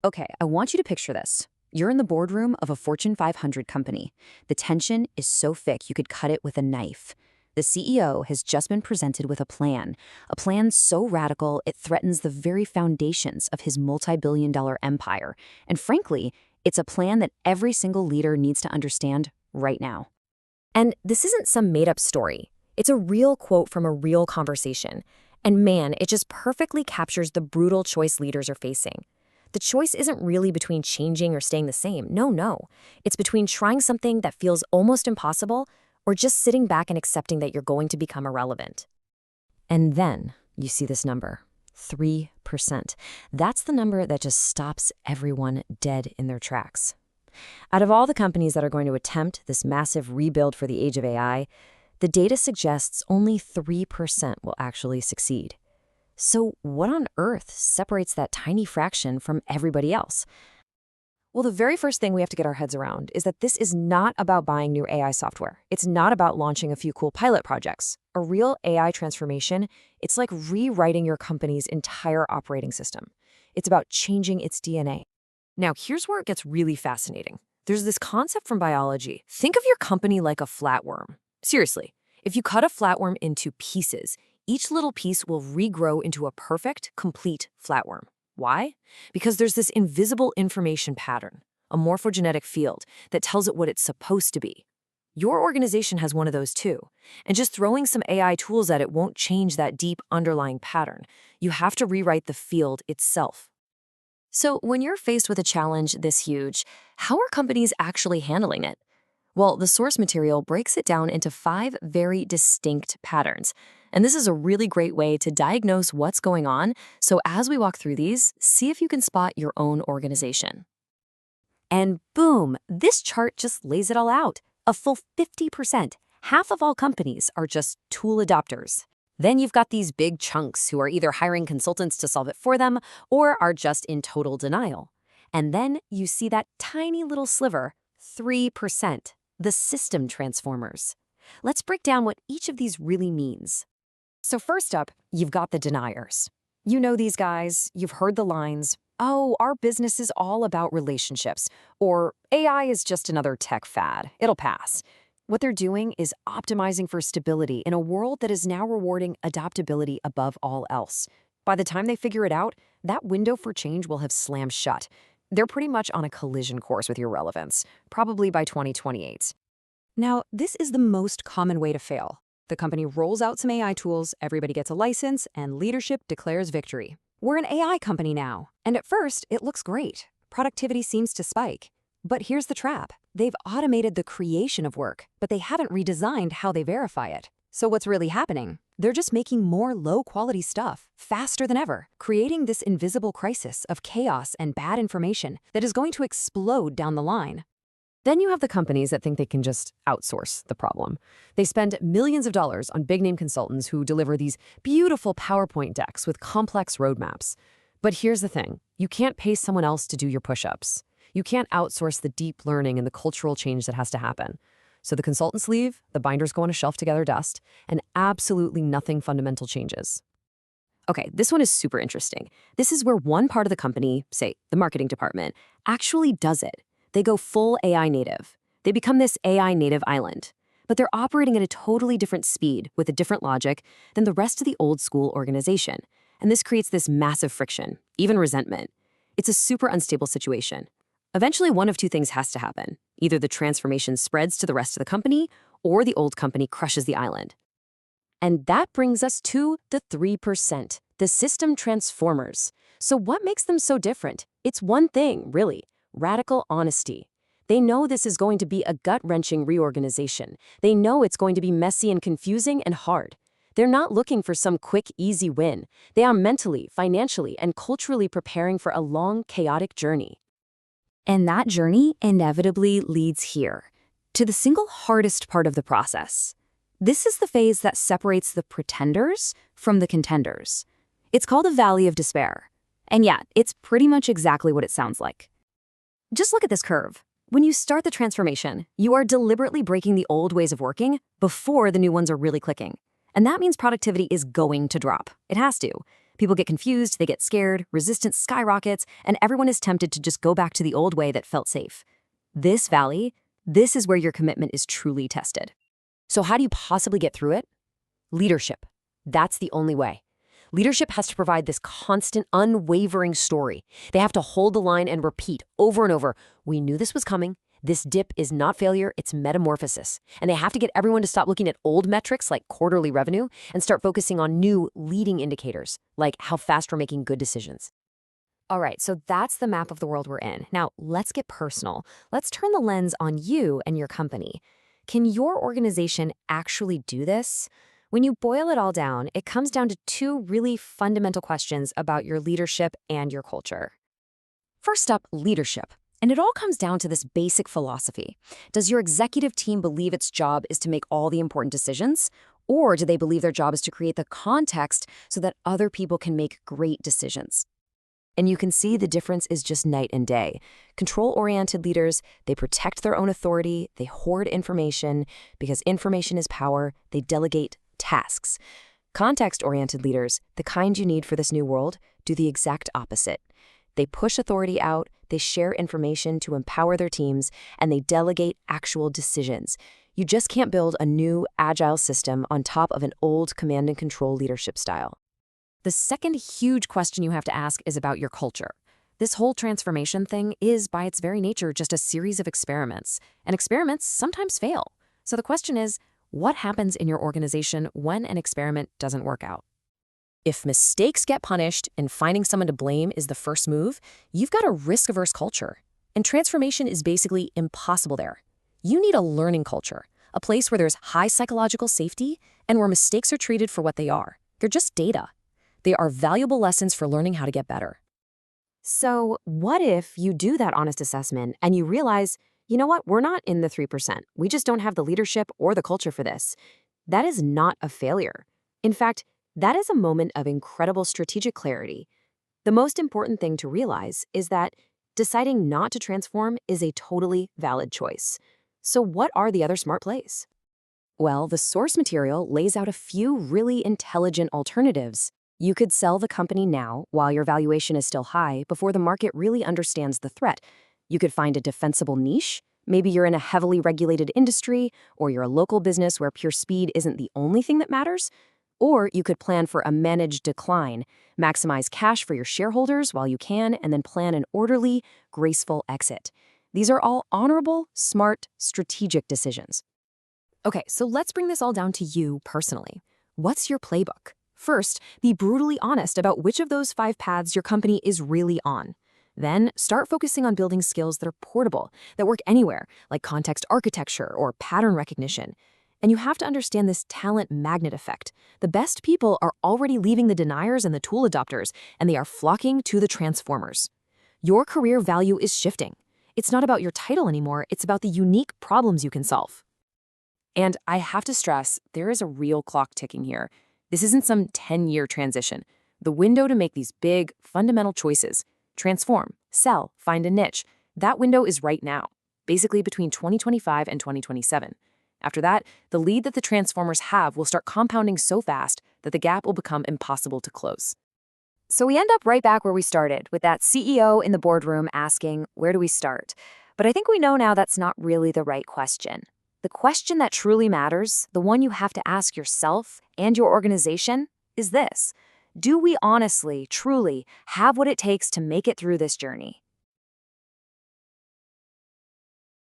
Okay, I want you to picture this. You're in the boardroom of a Fortune 500 company. The tension is so thick you could cut it with a knife. The CEO has just been presented with a plan so radical it threatens the very foundations of his multi-billion-dollar empire. And frankly, it's a plan that every single leader needs to understand right now. And this isn't some made-up story. It's a real quote from a real conversation. And man, it just perfectly captures the brutal choice leaders are facing. The choice isn't really between changing or staying the same. No, no. It's between trying something that feels almost impossible or just sitting back and accepting that you're going to become irrelevant. And then you see this number, 3%. That's the number that just stops everyone dead in their tracks. Out of all the companies that are going to attempt this massive rebuild for the age of AI, the data suggests only 3% will actually succeed. So what on earth separates that tiny fraction from everybody else? Well, the very first thing we have to get our heads around is that this is not about buying new AI software. It's not about launching a few cool pilot projects. A real AI transformation, it's like rewriting your company's entire operating system. It's about changing its DNA. Now, here's where it gets really fascinating. There's this concept from biology. Think of your company like a flatworm. Seriously, if you cut a flatworm into pieces, each little piece will regrow into a perfect, complete flatworm. Why? Because there's this invisible information pattern, a morphogenetic field that tells it what it's supposed to be. Your organization has one of those too, and just throwing some AI tools at it won't change that deep underlying pattern. You have to rewrite the field itself. So when you're faced with a challenge this huge, how are companies actually handling it? Well, the source material breaks it down into 5 very distinct patterns. And this is a really great way to diagnose what's going on. So as we walk through these, see if you can spot your own organization. And boom, this chart just lays it all out. A full 50%. Half of all companies are just tool adopters. Then you've got these big chunks who are either hiring consultants to solve it for them or are just in total denial. And then you see that tiny little sliver, 3%, the system transformers. Let's break down what each of these really means. So first up, you've got the deniers. You know these guys, you've heard the lines, "Oh, our business is all about relationships," or "AI is just another tech fad, it'll pass." What they're doing is optimizing for stability in a world that is now rewarding adaptability above all else. By the time they figure it out, that window for change will have slammed shut. They're pretty much on a collision course with your relevance, probably by 2028. Now, this is the most common way to fail. The company rolls out some AI tools, everybody gets a license, and leadership declares victory. We're an AI company now, and at first, it looks great. Productivity seems to spike. But here's the trap. They've automated the creation of work, but they haven't redesigned how they verify it. So what's really happening? They're just making more low-quality stuff, faster than ever, creating this invisible crisis of chaos and bad information that is going to explode down the line. Then you have the companies that think they can just outsource the problem. They spend millions of dollars on big-name consultants who deliver these beautiful PowerPoint decks with complex roadmaps. But here's the thing. You can't pay someone else to do your push-ups. You can't outsource the deep learning and the cultural change that has to happen. So the consultants leave, the binders go on a shelf to gather dust, and absolutely nothing fundamental changes. Okay, this one is super interesting. This is where one part of the company, say the marketing department, actually does it. They go full AI native. They become this AI native island. But they're operating at a totally different speed with a different logic than the rest of the old school organization. And this creates this massive friction, even resentment. It's a super unstable situation. Eventually, one of two things has to happen. Either the transformation spreads to the rest of the company, or the old company crushes the island. And that brings us to the 3%, the system transformers. So what makes them so different? It's one thing, really. Radical honesty. They know this is going to be a gut-wrenching reorganization. They know it's going to be messy and confusing and hard. They're not looking for some quick, easy win. They are mentally, financially, and culturally preparing for a long, chaotic journey. And that journey inevitably leads here, to the single hardest part of the process. This is the phase that separates the pretenders from the contenders. It's called a valley of despair. And yeah, it's pretty much exactly what it sounds like. Just look at this curve. When you start the transformation, you are deliberately breaking the old ways of working before the new ones are really clicking. And that means productivity is going to drop. It has to. People get confused, they get scared, resistance skyrockets, and everyone is tempted to just go back to the old way that felt safe. This valley, this is where your commitment is truly tested. So how do you possibly get through it? Leadership. That's the only way. Leadership has to provide this constant, unwavering story. They have to hold the line and repeat over and over, we knew this was coming. This dip is not failure, it's metamorphosis. And they have to get everyone to stop looking at old metrics like quarterly revenue and start focusing on new leading indicators, like how fast we're making good decisions. All right, so that's the map of the world we're in. Now, let's get personal. Let's turn the lens on you and your company. Can your organization actually do this? When you boil it all down, it comes down to two really fundamental questions about your leadership and your culture. First up, leadership. And it all comes down to this basic philosophy. Does your executive team believe its job is to make all the important decisions? Or do they believe their job is to create the context so that other people can make great decisions? And you can see the difference is just night and day. Control-oriented leaders, they protect their own authority, they hoard information. Because information is power, they delegate tasks. Context-oriented leaders, the kind you need for this new world, do the exact opposite. They push authority out, they share information to empower their teams, and they delegate actual decisions. You just can't build a new, agile system on top of an old command and control leadership style. The second huge question you have to ask is about your culture. This whole transformation thing is, by its very nature, just a series of experiments. And experiments sometimes fail. So the question is, what happens in your organization when an experiment doesn't work out? If mistakes get punished and finding someone to blame is the first move, you've got a risk-averse culture. And transformation is basically impossible there. You need a learning culture, a place where there's high psychological safety and where mistakes are treated for what they are. They're just data. They are valuable lessons for learning how to get better. So what if you do that honest assessment and you realize, you know what, we're not in the 3%. We just don't have the leadership or the culture for this. That is not a failure. In fact, that is a moment of incredible strategic clarity. The most important thing to realize is that deciding not to transform is a totally valid choice. So what are the other smart plays? Well, the source material lays out a few really intelligent alternatives. You could sell the company now while your valuation is still high before the market really understands the threat. You could find a defensible niche. Maybe you're in a heavily regulated industry, or you're a local business where pure speed isn't the only thing that matters. Or you could plan for a managed decline, maximize cash for your shareholders while you can, and then plan an orderly, graceful exit. These are all honorable, smart, strategic decisions. Okay, so let's bring this all down to you personally. What's your playbook? First, be brutally honest about which of those 5 paths your company is really on. Then, start focusing on building skills that are portable, that work anywhere, like context architecture or pattern recognition. And you have to understand this talent magnet effect. The best people are already leaving the deniers and the tool adopters, and they are flocking to the transformers. Your career value is shifting. It's not about your title anymore, it's about the unique problems you can solve. And I have to stress, there is a real clock ticking here. This isn't some 10-year transition. The window to make these big, fundamental choices, transform, sell, find a niche, that window is right now, basically between 2025 and 2027. After that, the lead that the transformers have will start compounding so fast that the gap will become impossible to close. So we end up right back where we started, with that CEO in the boardroom asking, where do we start? But I think we know now that's not really the right question. The question that truly matters, the one you have to ask yourself and your organization, is this. Do we honestly, truly have what it takes to make it through this journey?